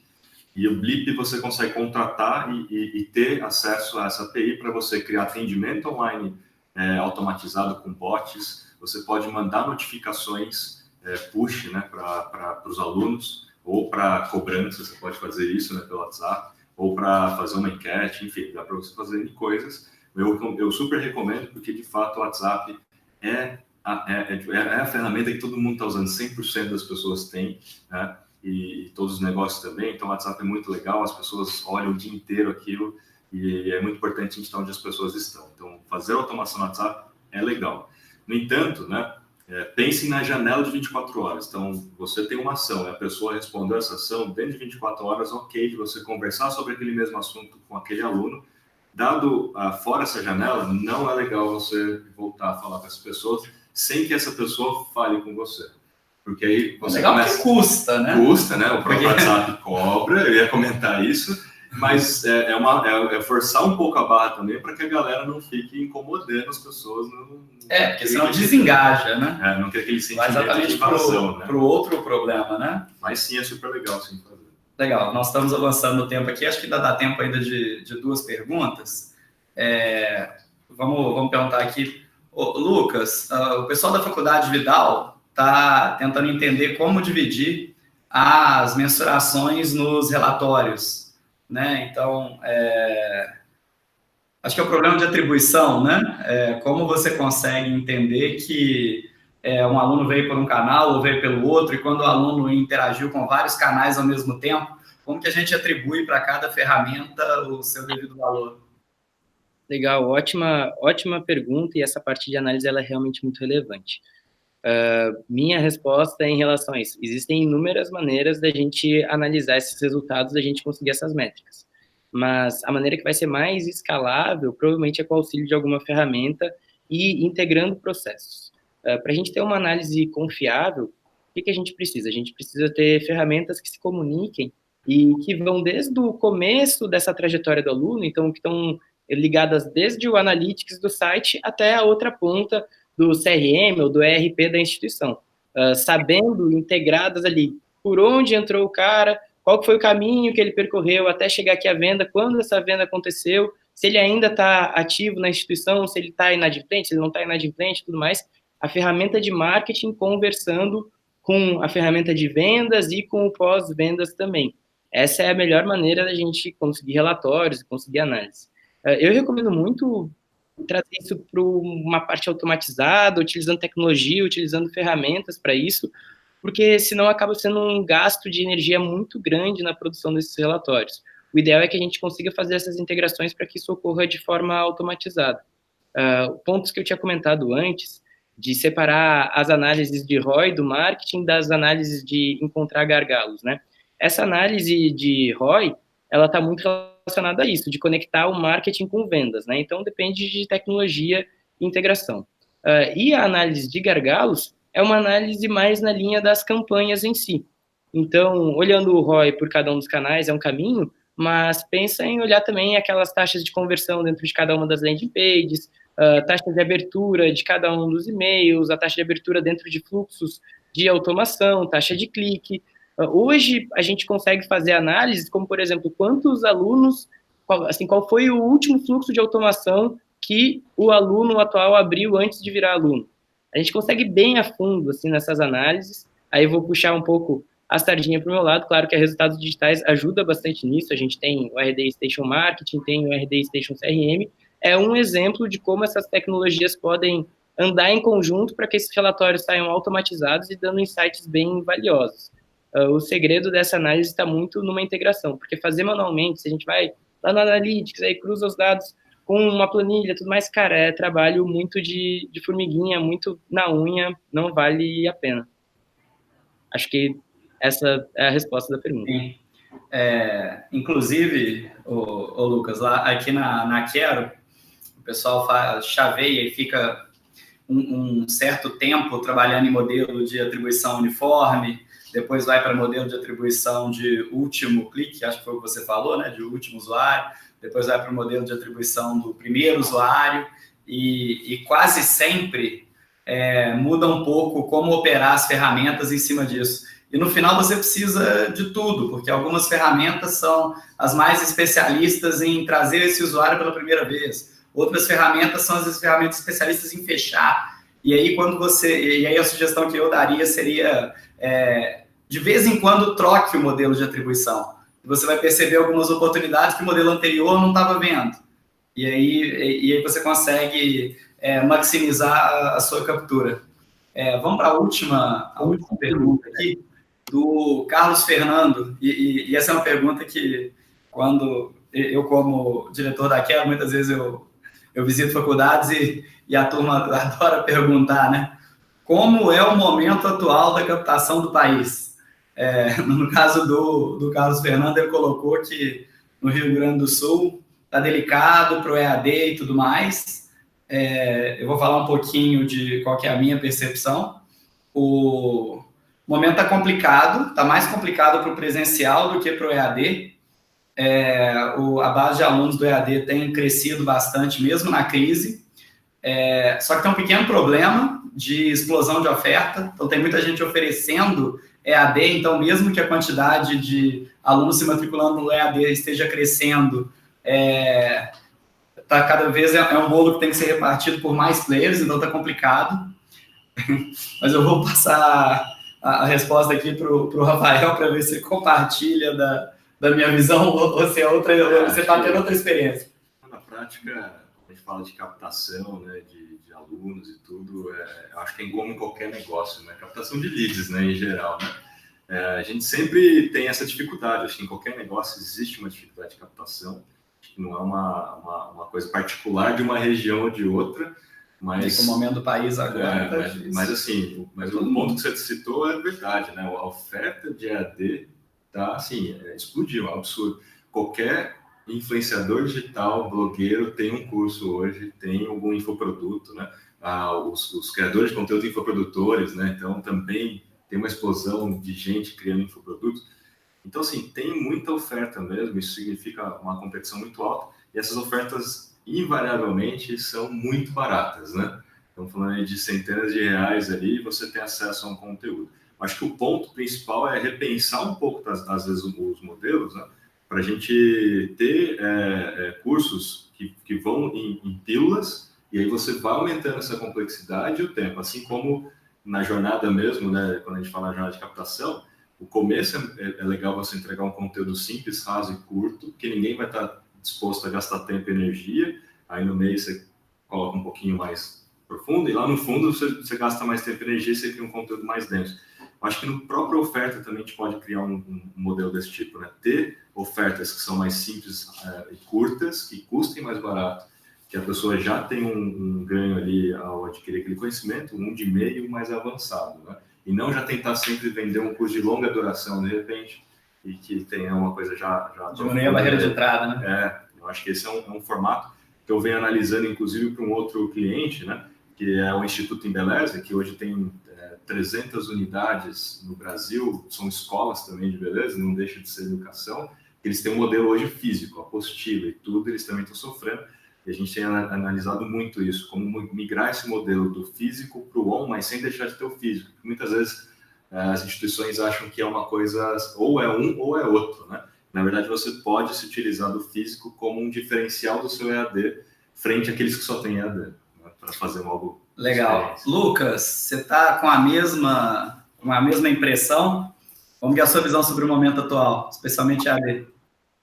E o Blip você consegue contratar e ter acesso a essa API para você criar atendimento online automatizado com bots. Você pode mandar notificações push, né, para os alunos, ou para cobrança, você pode fazer isso, né, pelo WhatsApp, ou para fazer uma enquete, enfim, dá para você fazer coisas. Eu super recomendo, porque de fato o WhatsApp é a ferramenta que todo mundo está usando, 100% das pessoas têm, né, e todos os negócios também. Então o WhatsApp é muito legal, as pessoas olham o dia inteiro aquilo, e é muito importante a gente estar onde as pessoas estão. Então fazer automação no WhatsApp é legal. No entanto, né, pense na janela de 24 horas. Então, você tem uma ação, a pessoa respondeu essa ação, dentro de 24 horas, ok, de você conversar sobre aquele mesmo assunto com aquele aluno. Dado fora essa janela, não é legal você voltar a falar com essa pessoa sem que essa pessoa fale com você. Porque aí você legal que custa, né? Custa, né? O próprio WhatsApp cobra, eu ia comentar isso, mas é forçar um pouco a barra também para que a galera não fique incomodando as pessoas. Porque senão desengaja, né? Não quer aquele vai sentimento exatamente de invasão, né? Para o outro problema, né? Mas sim, é super legal sim fazer. Legal, nós estamos avançando no tempo aqui, acho que ainda dá tempo ainda de 2 perguntas. Vamos perguntar aqui. Ô, Lucas, o pessoal da Faculdade Vidal está tentando entender como dividir as mensurações nos relatórios, né? Então, acho que é o problema de atribuição, né? Como você consegue entender que um aluno veio por um canal ou veio pelo outro, e quando o aluno interagiu com vários canais ao mesmo tempo, como que a gente atribui para cada ferramenta o seu devido valor? Legal, ótima pergunta, e essa parte de análise ela é realmente muito relevante. Minha resposta é em relação a isso. Existem inúmeras maneiras da gente analisar esses resultados, da gente conseguir essas métricas. Mas a maneira que vai ser mais escalável, provavelmente é com o auxílio de alguma ferramenta e integrando processos. Para a gente ter uma análise confiável, o que a gente precisa? A gente precisa ter ferramentas que se comuniquem e que vão desde o começo dessa trajetória do aluno, então que estão ligadas desde o analytics do site até a outra ponta do CRM ou do ERP da instituição, sabendo, integradas ali, por onde entrou o cara, qual foi o caminho que ele percorreu até chegar aqui à venda, quando essa venda aconteceu, se ele ainda está ativo na instituição, se ele está inadimplente, se ele não está inadimplente e tudo mais. A ferramenta de marketing conversando com a ferramenta de vendas e com o pós-vendas também. Essa é a melhor maneira da gente conseguir relatórios e conseguir análise. Eu recomendo muito trazer isso para uma parte automatizada, utilizando tecnologia, utilizando ferramentas para isso, porque senão acaba sendo um gasto de energia muito grande na produção desses relatórios. O ideal é que a gente consiga fazer essas integrações para que isso ocorra de forma automatizada. Pontos que eu tinha comentado antes, de separar as análises de ROI do marketing das análises de encontrar gargalos, né? Essa análise de ROI, ela está muito relacionada a isso, de conectar o marketing com vendas, né? Então, depende de tecnologia e integração. E a análise de gargalos é uma análise mais na linha das campanhas em si. Então, olhando o ROI por cada um dos canais é um caminho, mas pensa em olhar também aquelas taxas de conversão dentro de cada uma das landing pages, taxa de abertura de cada um dos e-mails, a taxa de abertura dentro de fluxos de automação, taxa de clique. Hoje, a gente consegue fazer análises como, por exemplo, quantos alunos, qual foi o último fluxo de automação que o aluno atual abriu antes de virar aluno. A gente consegue bem a fundo assim, nessas análises. Aí eu vou puxar um pouco a sardinha para o meu lado. Claro que a Resultados Digitais ajuda bastante nisso. A gente tem o RD Station Marketing, tem o RD Station CRM. É um exemplo de como essas tecnologias podem andar em conjunto para que esses relatórios saiam automatizados e dando insights bem valiosos. O segredo dessa análise está muito numa integração, porque fazer manualmente, se a gente vai lá no Analytics, aí cruza os dados com uma planilha, tudo mais, cara, é trabalho muito de formiguinha, muito na unha, não vale a pena. Acho que essa é a resposta da pergunta. Sim. Inclusive, o Lucas, lá aqui na Quero, o pessoal chaveia e fica um certo tempo trabalhando em modelo de atribuição uniforme, depois vai para modelo de atribuição de último clique, acho que foi o que você falou, né, de último usuário, depois vai para o modelo de atribuição do primeiro usuário, e quase sempre muda um pouco como operar as ferramentas em cima disso. E no final você precisa de tudo, porque algumas ferramentas são as mais especialistas em trazer esse usuário pela primeira vez. Outras ferramentas são as ferramentas especialistas em fechar. E aí a sugestão que eu daria seria, de vez em quando, troque o modelo de atribuição. Você vai perceber algumas oportunidades que o modelo anterior não estava vendo. E aí você consegue maximizar a sua captura. Vamos para a última pergunta aqui, do Carlos Fernando. E essa é uma pergunta que, quando eu, como diretor da Quero, muitas vezes eu visito faculdades e a turma adora perguntar, né? Como é o momento atual da captação do país? No caso do Carlos Fernando, ele colocou que no Rio Grande do Sul está delicado para o EAD e tudo mais. Eu vou falar um pouquinho de qual que é a minha percepção. O momento está complicado, está mais complicado para o presencial do que para o EAD. A base de alunos do EAD tem crescido bastante, mesmo na crise. Só que tem um pequeno problema de explosão de oferta. Então, tem muita gente oferecendo EAD, então, mesmo que a quantidade de alunos se matriculando no EAD esteja crescendo, cada vez é um bolo que tem que ser repartido por mais players, então está complicado. Mas eu vou passar a resposta aqui para o Rafael para ver se ele compartilha da minha visão ou se você está tendo outra experiência. Na prática, a gente fala de captação, né, de alunos e tudo, eu acho que é como em qualquer negócio, né? Captação de leads, né, em geral, né? A gente sempre tem essa dificuldade, acho que em qualquer negócio existe uma dificuldade de captação, não é uma coisa particular de uma região ou de outra, mas... o momento do país agora... mas assim, o ponto que você citou é verdade, né? A oferta de EAD tá, assim, explodiu, é um absurdo. Qualquer influenciador digital, blogueiro, tem um curso hoje, tem algum infoproduto, né? Os criadores de conteúdo infoprodutores, né? Então, também tem uma explosão de gente criando infoprodutos. Então, assim, tem muita oferta mesmo, isso significa uma competição muito alta, e essas ofertas, invariavelmente, são muito baratas, né? Estamos falando aí de centenas de reais ali, e você tem acesso a um conteúdo. Acho que o ponto principal é repensar um pouco, às vezes, os modelos, né? Para a gente ter cursos que vão em pílulas, e aí você vai aumentando essa complexidade e o tempo, assim como na jornada mesmo, né? Quando a gente fala na jornada de captação, o começo é legal você entregar um conteúdo simples, raso e curto, que ninguém vai estar disposto a gastar tempo e energia, aí no meio você coloca um pouquinho mais profundo, e lá no fundo você gasta mais tempo e energia e você cria um conteúdo mais denso. Acho que no próprio oferta também a gente pode criar um modelo desse tipo, né? Ter ofertas que são mais simples e curtas, que custem mais barato, que a pessoa já tem um ganho ali ao adquirir aquele conhecimento, um de meio mais avançado, né? E não já tentar sempre vender um curso de longa duração, de repente, e que tenha uma coisa já diminuir a barreira de entrada, né? Eu acho que esse é um formato que eu venho analisando, inclusive, para um outro cliente, né? Que é o Instituto Embeleze, que hoje tem 300 unidades no Brasil, são escolas também de beleza, não deixa de ser educação. Eles têm um modelo hoje físico, apostila e tudo, eles também estão sofrendo. E a gente tem analisado muito isso, como migrar esse modelo do físico para o on, mas sem deixar de ter o físico. Porque muitas vezes as instituições acham que é uma coisa, ou é um ou é outro, né? Na verdade, você pode se utilizar do físico como um diferencial do seu EAD frente àqueles que só têm EAD, né? Para fazer algo legal. Lucas, você está com a mesma impressão? Como é a sua visão sobre o momento atual, especialmente EAD?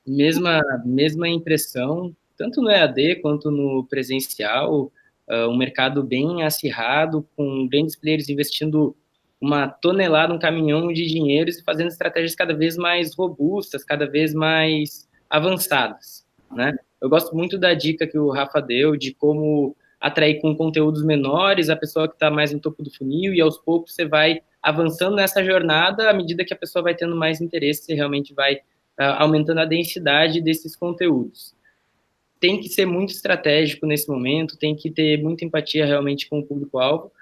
Mesma impressão, tanto no EAD quanto no presencial, um mercado bem acirrado, com grandes players investindo uma tonelada, um caminhão de dinheiro e fazendo estratégias cada vez mais robustas, cada vez mais avançadas, né? Eu gosto muito da dica que o Rafa deu de como atrair com conteúdos menores a pessoa que está mais no topo do funil, e aos poucos você vai avançando nessa jornada à medida que a pessoa vai tendo mais interesse, você realmente vai aumentando a densidade desses conteúdos. Tem que ser muito estratégico nesse momento, tem que ter muita empatia realmente com o público-alvo,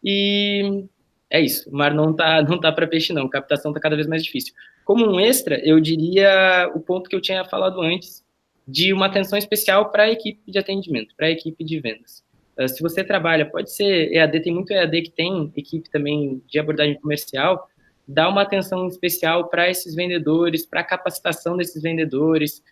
e é isso, o mar não tá para peixe não, a captação está cada vez mais difícil. Como um extra, eu diria o ponto que eu tinha falado antes, de uma atenção especial para a equipe de atendimento, para a equipe de vendas. Se você trabalha, pode ser EAD, tem muito EAD que tem equipe também de abordagem comercial, dá uma atenção especial para esses vendedores, para a capacitação desses vendedores.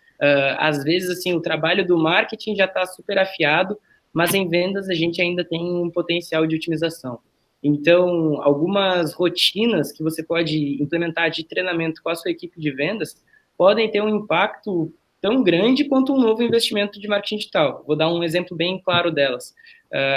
Às vezes, assim, o trabalho do marketing já está super afiado, mas em vendas a gente ainda tem um potencial de otimização. Então, algumas rotinas que você pode implementar de treinamento com a sua equipe de vendas podem ter um impacto tão grande quanto um novo investimento de marketing digital. Vou dar um exemplo bem claro delas.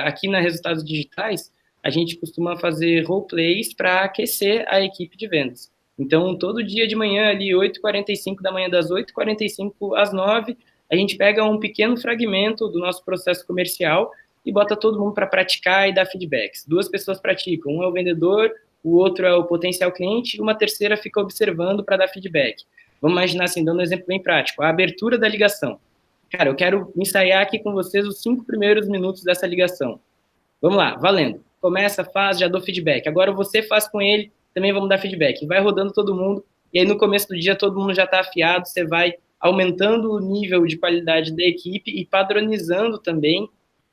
Aqui na Resultados Digitais, a gente costuma fazer roleplays para aquecer a equipe de vendas. Então, todo dia de manhã, ali, 8h45 da manhã, das 8h45 às 9h, a gente pega um pequeno fragmento do nosso processo comercial e bota todo mundo para praticar e dar feedbacks. 2 pessoas praticam, um é o vendedor, o outro é o potencial cliente, e uma terceira fica observando para dar feedback. Vamos imaginar assim, dando um exemplo bem prático, a abertura da ligação. Cara, eu quero ensaiar aqui com vocês os 5 primeiros minutos dessa ligação. Vamos lá, valendo. Começa, faz, já dou feedback. Agora você faz com ele também vamos dar feedback. Vai rodando todo mundo, e aí no começo do dia todo mundo já está afiado, você vai aumentando o nível de qualidade da equipe e padronizando também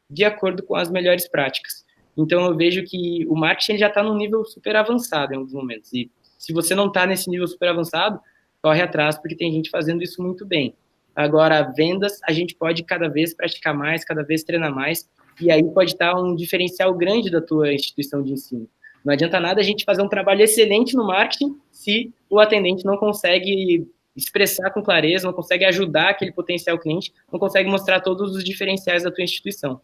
de acordo com as melhores práticas. Então, eu vejo que o marketing já está num nível super avançado em alguns momentos. E se você não está nesse nível super avançado, corre atrás, porque tem gente fazendo isso muito bem. Agora, vendas, a gente pode cada vez praticar mais, cada vez treinar mais, e aí pode estar um diferencial grande da tua instituição de ensino. Não adianta nada a gente fazer um trabalho excelente no marketing se o atendente não consegue expressar com clareza, não consegue ajudar aquele potencial cliente, não consegue mostrar todos os diferenciais da tua instituição.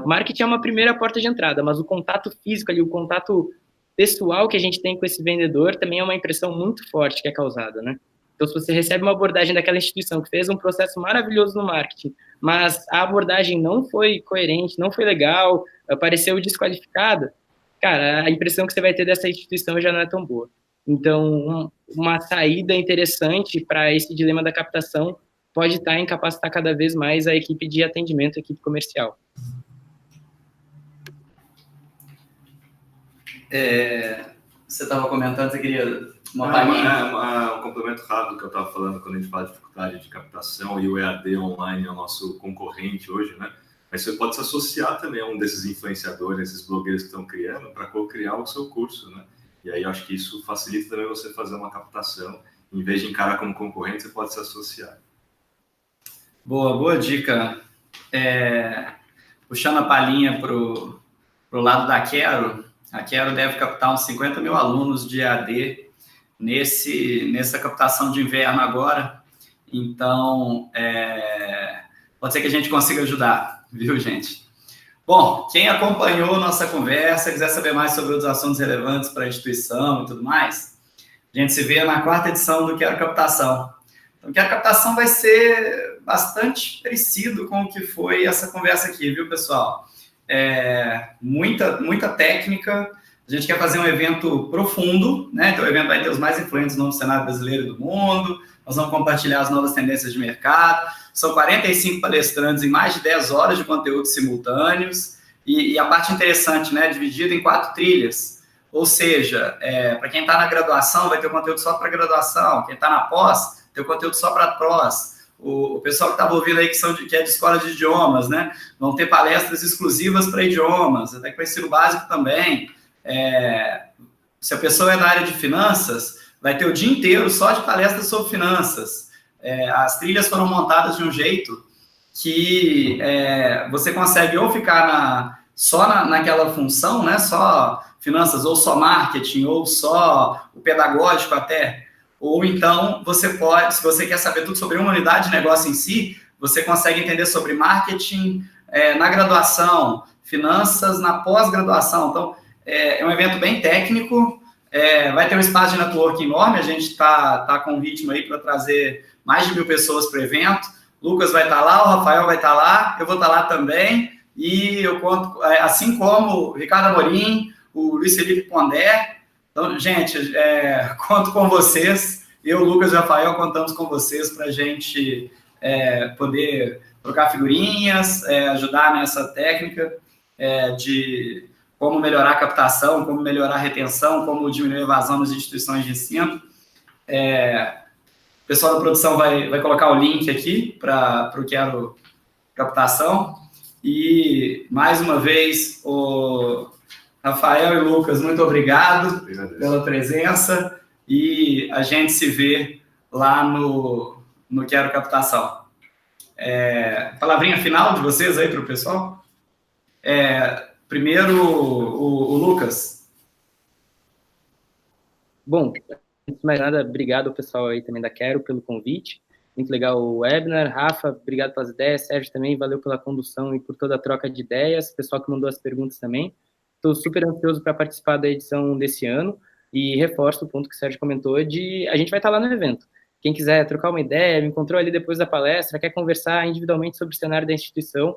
Marketing é uma primeira porta de entrada, mas o contato físico ali, o contato pessoal que a gente tem com esse vendedor também é uma impressão muito forte que é causada, né? Então, se você recebe uma abordagem daquela instituição que fez um processo maravilhoso no marketing, mas a abordagem não foi coerente, não foi legal, pareceu desqualificada, cara, a impressão que você vai ter dessa instituição já não é tão boa. Então, uma saída interessante para esse dilema da captação pode estar em capacitar cada vez mais a equipe de atendimento, a equipe comercial. Você estava comentando, você queria uma palhinha? Um complemento rápido que eu estava falando quando a gente fala de dificuldade de captação, e o EAD online é o nosso concorrente hoje, né? Mas você pode se associar também a um desses influenciadores, esses blogueiros que estão criando, para co-criar o seu curso, né? E aí eu acho que isso facilita também você fazer uma captação. Em vez de encarar como concorrente, você pode se associar. Boa dica. Puxando a palhinha para o lado da Quero, a Quero deve captar uns 50 mil alunos de EAD nessa captação de inverno agora. Então, pode ser que a gente consiga ajudar, viu, gente? Bom, quem acompanhou nossa conversa, quiser saber mais sobre os assuntos relevantes para a instituição e tudo mais, a gente se vê na 4ª edição do Quero Captação. Então, Quero Captação vai ser bastante parecido com o que foi essa conversa aqui, viu, pessoal? Muita técnica. A gente quer fazer um evento profundo, né? Então, o evento vai ter os mais influentes no cenário brasileiro e do mundo. Nós vamos compartilhar as novas tendências de mercado. São 45 palestrantes em mais de 10 horas de conteúdo simultâneos. E a parte interessante, né? Dividido em 4 trilhas. Ou seja, para quem está na graduação, vai ter o conteúdo só para graduação. Quem está na pós, tem o conteúdo só para pós. O pessoal que estava ouvindo aí que é de escola de idiomas, né? Vão ter palestras exclusivas para idiomas, até com o ensino básico também. Se a pessoa é da área de finanças, vai ter o dia inteiro só de palestras sobre finanças. As trilhas foram montadas de um jeito que você consegue ou ficar só naquela função, né? Só finanças, ou só marketing, ou só o pedagógico até. Ou então, você pode, se você quer saber tudo sobre uma unidade de negócio em si, você consegue entender sobre marketing na graduação, finanças na pós-graduação. Então, é um evento bem técnico, vai ter um espaço de networking enorme, a gente está com um ritmo aí para trazer mais de 1.000 pessoas para o evento. Lucas vai estar lá, o Rafael vai estar lá, eu vou estar lá também, e eu conto, assim como o Ricardo Amorim, o Luiz Felipe Pondé. Então, gente, conto com vocês. Eu, Lucas e o Rafael, contamos com vocês para a gente poder trocar figurinhas, ajudar nessa técnica de como melhorar a captação, como melhorar a retenção, como diminuir a evasão nas instituições de ensino. O pessoal da produção vai colocar o link aqui para o Quero Captação. E, mais uma vez, o Rafael e Lucas, muito obrigado pela presença, e a gente se vê lá no Quero Captação. Palavrinha final de vocês aí para o pessoal? Primeiro, o Lucas. Bom, antes de mais nada, obrigado ao pessoal aí também da Quero pelo convite. Muito legal o webinar. Rafa, obrigado pelas ideias. Sérgio também, valeu pela condução e por toda a troca de ideias. Pessoal que mandou as perguntas também. Estou super ansioso para participar da edição desse ano e reforço o ponto que o Sérgio comentou de a gente vai estar lá no evento. Quem quiser trocar uma ideia, me encontrou ali depois da palestra, quer conversar individualmente sobre o cenário da instituição,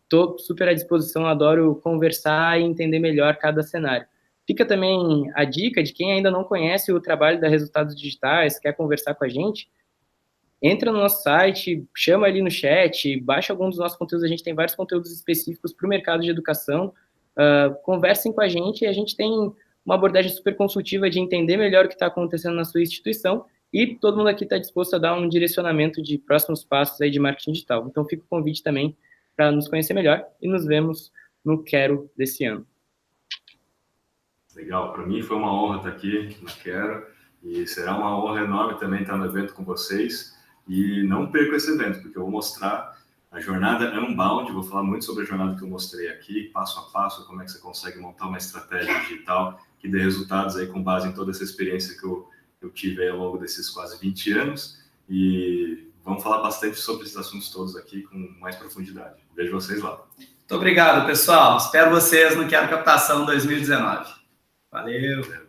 estou super à disposição, adoro conversar e entender melhor cada cenário. Fica também a dica de quem ainda não conhece o trabalho da Resultados Digitais, quer conversar com a gente, entra no nosso site, chama ali no chat, baixa algum dos nossos conteúdos, a gente tem vários conteúdos específicos para o mercado de educação, conversem com a gente tem uma abordagem super consultiva de entender melhor o que está acontecendo na sua instituição, e todo mundo aqui está disposto a dar um direcionamento de próximos passos aí de marketing digital. Então fica o convite também para nos conhecer melhor e nos vemos no Quero desse ano. Legal, para mim foi uma honra estar aqui no Quero, e será uma honra enorme também estar no evento com vocês. E não perca esse evento, porque eu vou mostrar a jornada Unbound, vou falar muito sobre a jornada que eu mostrei aqui, passo a passo, como é que você consegue montar uma estratégia digital que dê resultados aí com base em toda essa experiência que eu tive aí ao longo desses quase 20 anos. E vamos falar bastante sobre esses assuntos todos aqui com mais profundidade. Vejo vocês lá. Muito obrigado, pessoal. Espero vocês no Quero Captação 2019. Valeu!